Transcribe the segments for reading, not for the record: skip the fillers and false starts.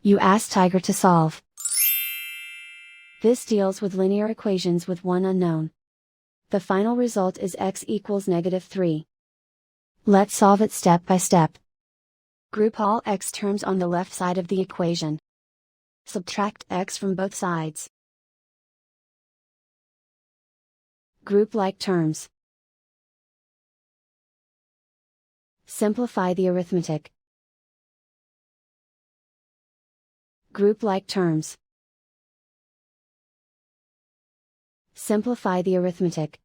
You ask Tiger to solve. This deals with linear equations with one unknown. The final result is x equals -3. Let's solve it step by step. Group all x terms on the left side of the equation. Subtract x from both sides. Group like terms. Simplify the arithmetic. Group like terms. Simplify the arithmetic.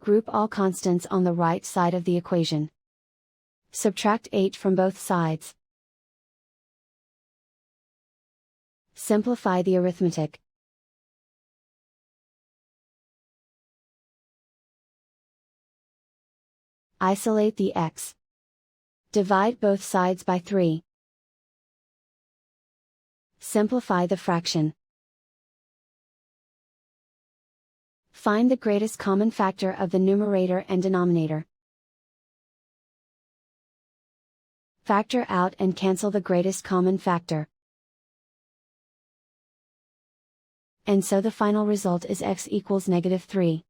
Group all constants on the right side of the equation. Subtract 8 from both sides. Simplify the arithmetic. Isolate the x. Divide both sides by 3. Simplify the fraction. Find the greatest common factor of the numerator and denominator. Factor out and cancel the greatest common factor. And so the final result is x equals -3.